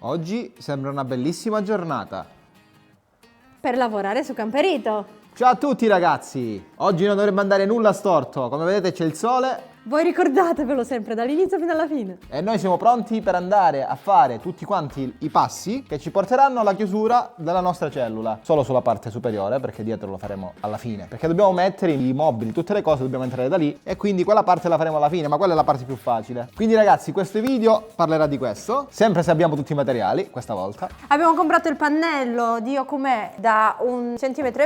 Oggi sembra una bellissima giornata. Per lavorare su Camperito. Ciao a tutti ragazzi! Oggi non dovrebbe andare nulla storto, come vedete c'è il sole Voi ricordatevelo sempre dall'inizio fino alla fine. e noi siamo pronti per andare a fare tutti quanti i passi che ci porteranno alla chiusura della nostra cellula. Solo sulla parte superiore, perché dietro lo faremo alla fine. Perché dobbiamo mettere i mobili, tutte le cose dobbiamo entrare da lì e quindi quella parte la faremo alla fine, ma quella è la parte più facile. Quindi ragazzi, questo video parlerà di questo, sempre se abbiamo tutti i materiali, questa volta. Abbiamo comprato il pannello Dio com'è da 1,5 centimetri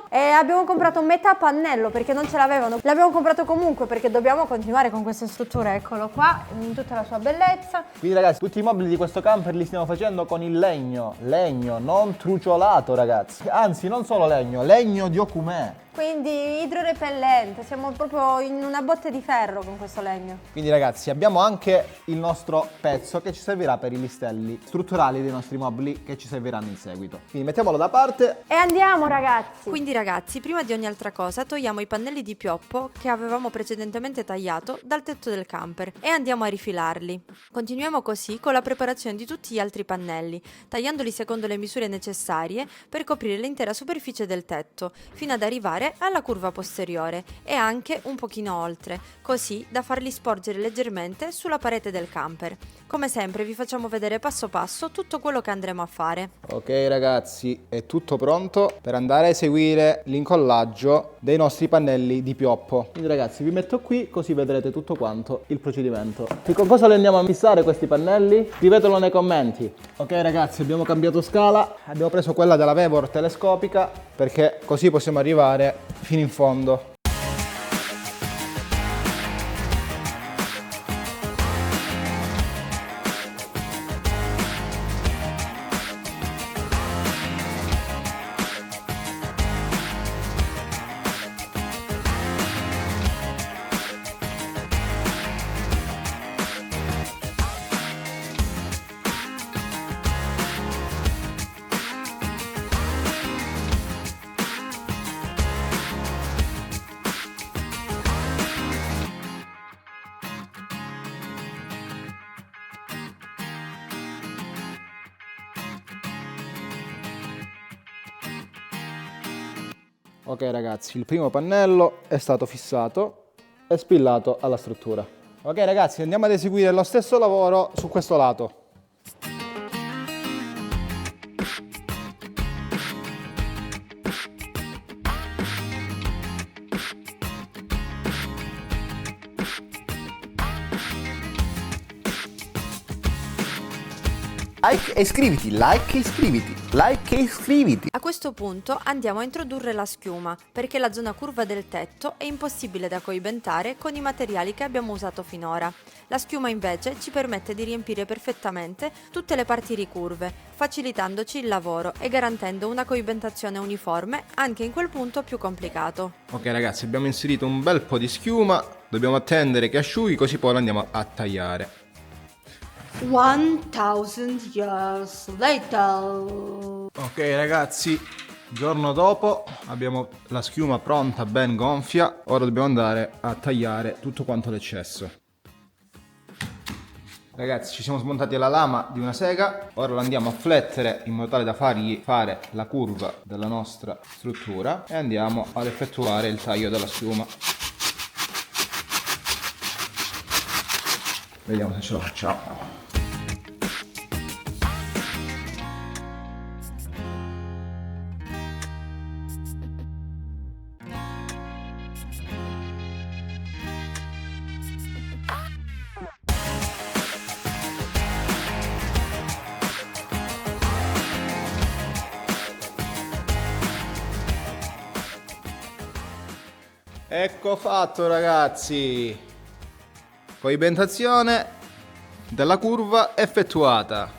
e abbiamo comprato metà pannello perché non ce l'avevano. L'abbiamo comprato comunque perché dobbiamo continuare con queste strutture, eccolo qua, in tutta la sua bellezza. Quindi ragazzi, tutti i mobili di questo camper li stiamo facendo con il legno, non truciolato ragazzi. Anzi, non solo legno di Ocumè. Quindi idrorepellente, siamo proprio in una botte di ferro con questo legno. Quindi ragazzi, abbiamo anche il nostro pezzo che ci servirà per i listelli strutturali dei nostri mobili che ci serviranno in seguito. Quindi mettiamolo da parte. E andiamo ragazzi! Quindi ragazzi, prima di ogni altra cosa togliamo i pannelli di pioppo che avevamo precedentemente tagliato dal tetto del camper e andiamo a rifilarli. Continuiamo così con la preparazione di tutti gli altri pannelli, tagliandoli secondo le misure necessarie per coprire l'intera superficie del tetto, fino ad arrivare alla curva posteriore e anche un pochino oltre, così da farli sporgere leggermente sulla parete del camper. Come sempre vi facciamo vedere passo passo tutto quello che andremo a fare. Ok ragazzi, è tutto pronto per andare a eseguire l'incollaggio dei nostri pannelli di pioppo. Quindi ragazzi, vi metto qui così vedrete tutto quanto il procedimento. E con cosa li andiamo a fissare questi pannelli? Scrivetelo nei commenti. Ok ragazzi, abbiamo cambiato scala, abbiamo preso quella della Vevor telescopica perché così possiamo arrivare fino in fondo. Ok ragazzi, il primo pannello è stato fissato e spillato alla struttura. Ok ragazzi, andiamo ad eseguire lo stesso lavoro su questo lato. Like e iscriviti, like e iscriviti, like e iscriviti. A questo punto andiamo a introdurre la schiuma, perché la zona curva del tetto è impossibile da coibentare con i materiali che abbiamo usato finora. La schiuma invece ci permette di riempire perfettamente tutte le parti ricurve, facilitandoci il lavoro e garantendo una coibentazione uniforme anche in quel punto più complicato. Ok ragazzi, abbiamo inserito un bel po' di schiuma, dobbiamo attendere che asciughi così poi lo andiamo a tagliare. 1000 years later. Ok ragazzi, giorno dopo abbiamo la schiuma pronta, ben gonfia, ora dobbiamo andare a tagliare tutto quanto l'eccesso. Ragazzi, ci siamo smontati la lama di una sega, ora la andiamo a flettere in modo tale da fargli fare la curva della nostra struttura e andiamo ad effettuare il taglio della schiuma. Vediamo se ce la facciamo. Ecco fatto ragazzi, coibentazione della curva effettuata.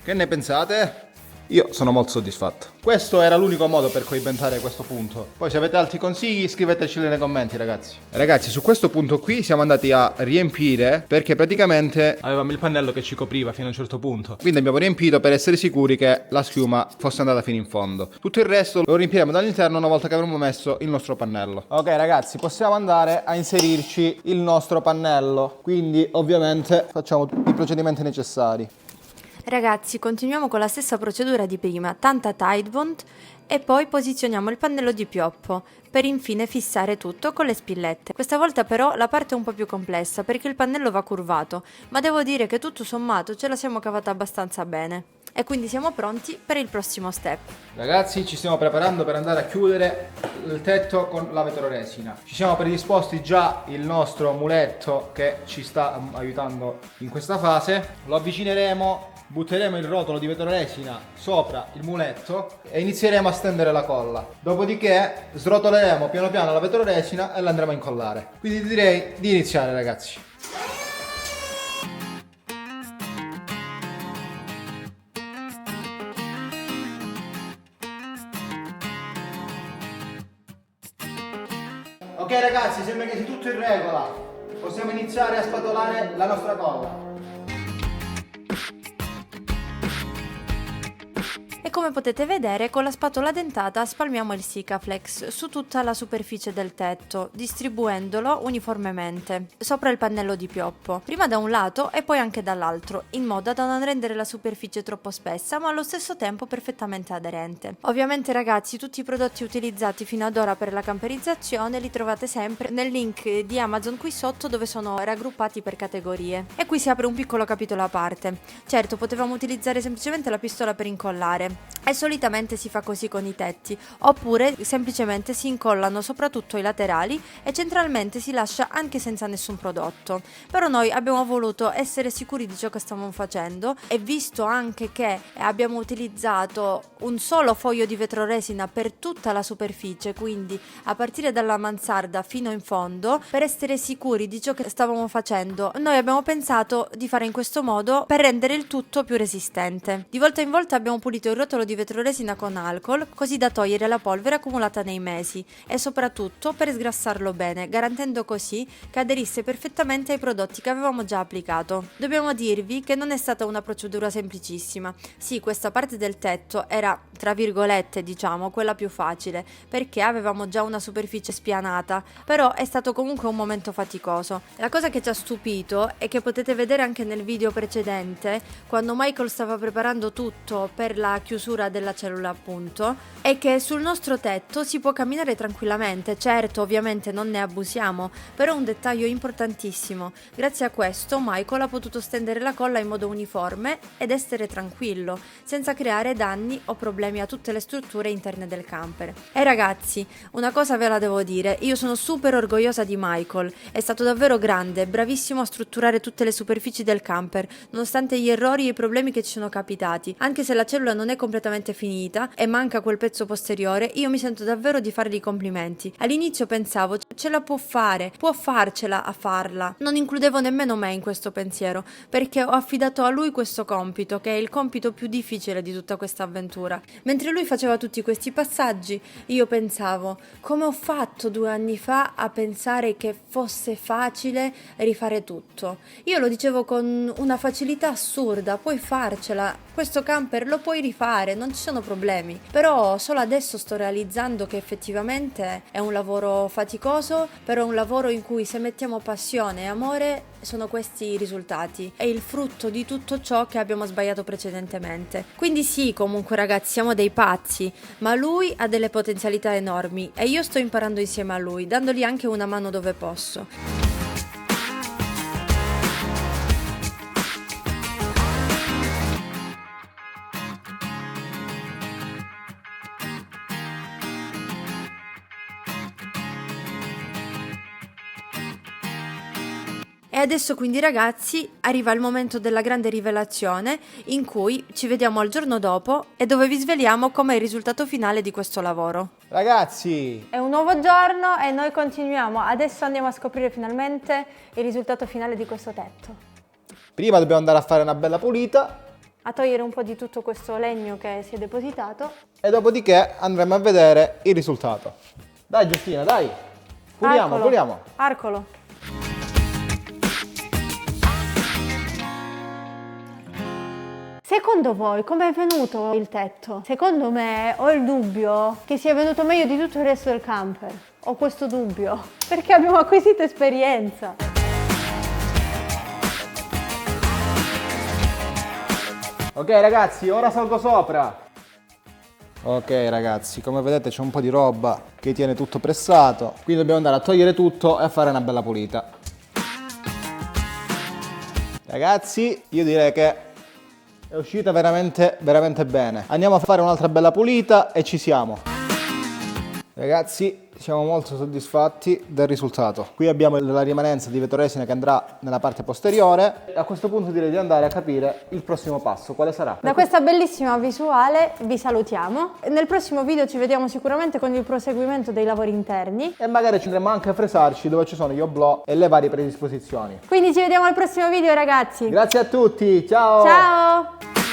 Che ne pensate? Io sono molto soddisfatto. Questo era l'unico modo per coibentare questo punto. Poi se avete altri consigli scriveteceli nei commenti ragazzi. Ragazzi, su questo punto qui siamo andati a riempire perché praticamente avevamo il pannello che ci copriva fino a un certo punto. Quindi abbiamo riempito per essere sicuri che la schiuma fosse andata fino in fondo. Tutto il resto lo riempiremo dall'interno una volta che avremo messo il nostro pannello. Ok ragazzi, possiamo andare a inserirci il nostro pannello. Quindi ovviamente facciamo tutti i procedimenti necessari. Ragazzi, continuiamo con la stessa procedura di prima, tanta Tide Bond e poi posizioniamo il pannello di pioppo per infine fissare tutto con le spillette. Questa volta però la parte è un po' più complessa perché il pannello va curvato, ma devo dire che tutto sommato ce la siamo cavata abbastanza bene. E quindi siamo pronti per il prossimo step. Ragazzi, ci stiamo preparando per andare a chiudere il tetto con la vetroresina. Ci siamo predisposti già il nostro muletto che ci sta aiutando in questa fase. Lo avvicineremo, butteremo il rotolo di vetroresina sopra il muletto e inizieremo a stendere la colla. Dopodiché srotoleremo piano piano la vetroresina e la andremo a incollare. Quindi direi di iniziare, ragazzi. Ok ragazzi, sembra che sia tutto in regola. Possiamo iniziare a spatolare la nostra colla. E come potete vedere, con la spatola dentata spalmiamo il Sikaflex su tutta la superficie del tetto, distribuendolo uniformemente sopra il pannello di pioppo, prima da un lato e poi anche dall'altro, in modo da non rendere la superficie troppo spessa ma allo stesso tempo perfettamente aderente. Ovviamente ragazzi, tutti i prodotti utilizzati fino ad ora per la camperizzazione li trovate sempre nel link di Amazon qui sotto, dove sono raggruppati per categorie. E qui si apre un piccolo capitolo a parte. Certo, potevamo utilizzare semplicemente la pistola per incollare, e solitamente si fa così con i tetti, oppure semplicemente si incollano soprattutto i laterali e centralmente si lascia anche senza nessun prodotto. Però noi abbiamo voluto essere sicuri di ciò che stavamo facendo, e visto anche che abbiamo utilizzato un solo foglio di vetroresina per tutta la superficie, quindi a partire dalla mansarda fino in fondo, per essere sicuri di ciò che stavamo facendo, noi abbiamo pensato di fare in questo modo per rendere il tutto più resistente. Di volta in volta abbiamo pulito il rotolo di vetroresina con alcol, così da togliere la polvere accumulata nei mesi, e soprattutto per sgrassarlo bene, garantendo così che aderisse perfettamente ai prodotti che avevamo già applicato. Dobbiamo dirvi che non è stata una procedura semplicissima. Sì, questa parte del tetto era, tra virgolette, diciamo, quella più facile, perché avevamo già una superficie spianata, però è stato comunque un momento faticoso. La cosa che ci ha stupito e che potete vedere anche nel video precedente, quando Michael stava preparando tutto per la chiusura della cellula, appunto, è che sul nostro tetto si può camminare tranquillamente. Certo, ovviamente non ne abusiamo, però è un dettaglio importantissimo. Grazie a questo Michael ha potuto stendere la colla in modo uniforme ed essere tranquillo, senza creare danni o problemi a tutte le strutture interne del camper. E ragazzi, una cosa ve la devo dire, io sono super orgogliosa di Michael, è stato davvero grande, bravissimo a strutturare tutte le superfici del camper, nonostante gli errori e i problemi che ci sono capitati. Anche se la cellula non è completamente finita e manca quel pezzo posteriore, io mi sento davvero di fargli i complimenti. All'inizio pensavo, ce la può fare, può farcela a farla. Non includevo nemmeno me in questo pensiero, perché ho affidato a lui questo compito, che è il compito più difficile di tutta questa avventura. Mentre lui faceva tutti questi passaggi, io pensavo, come ho fatto 2 anni fa a pensare che fosse facile rifare tutto? Io lo dicevo con una facilità assurda, puoi farcela, questo camper lo puoi rifare, non ci sono problemi. Però solo adesso sto realizzando che effettivamente è un lavoro faticoso, però è un lavoro in cui, se mettiamo passione e amore, sono questi i risultati. È il frutto di tutto ciò che abbiamo sbagliato precedentemente. Quindi sì, comunque ragazzi, siamo dei pazzi, ma lui ha delle potenzialità enormi e io sto imparando insieme a lui, dandogli anche una mano dove posso. E adesso quindi ragazzi arriva il momento della grande rivelazione, in cui ci vediamo al giorno dopo e dove vi sveliamo com'è il risultato finale di questo lavoro. Ragazzi, È un nuovo giorno e noi continuiamo. Adesso andiamo a scoprire finalmente il risultato finale di questo tetto. prima dobbiamo andare a fare una bella pulita A togliere un po' di tutto questo legno che si è depositato. e dopodiché andremo a vedere il risultato. Dai Giustina, dai! Puliamo, Arcolo. puliamo! Arcolo. Secondo voi com'è venuto il tetto? Secondo me ho il dubbio che sia venuto meglio di tutto il resto del camper. Ho questo dubbio, perché abbiamo acquisito esperienza. Ok ragazzi, ora salgo sopra. Ok ragazzi, come vedete c'è un po' di roba che tiene tutto pressato, quindi dobbiamo andare a togliere tutto e a fare una bella pulita. Ragazzi, io direi che è uscita veramente bene. Andiamo a fare un'altra bella pulita e ci siamo. Ragazzi, siamo molto soddisfatti del risultato. Qui abbiamo la rimanenza di vetroresina che andrà nella parte posteriore. A questo punto direi di andare a capire il prossimo passo, quale sarà. Da questa bellissima visuale vi salutiamo. Nel prossimo video ci vediamo sicuramente con il proseguimento dei lavori interni. E magari ci andremo anche a fresarci dove ci sono gli oblò e le varie predisposizioni. Quindi ci vediamo al prossimo video ragazzi. Grazie a tutti, ciao! Ciao!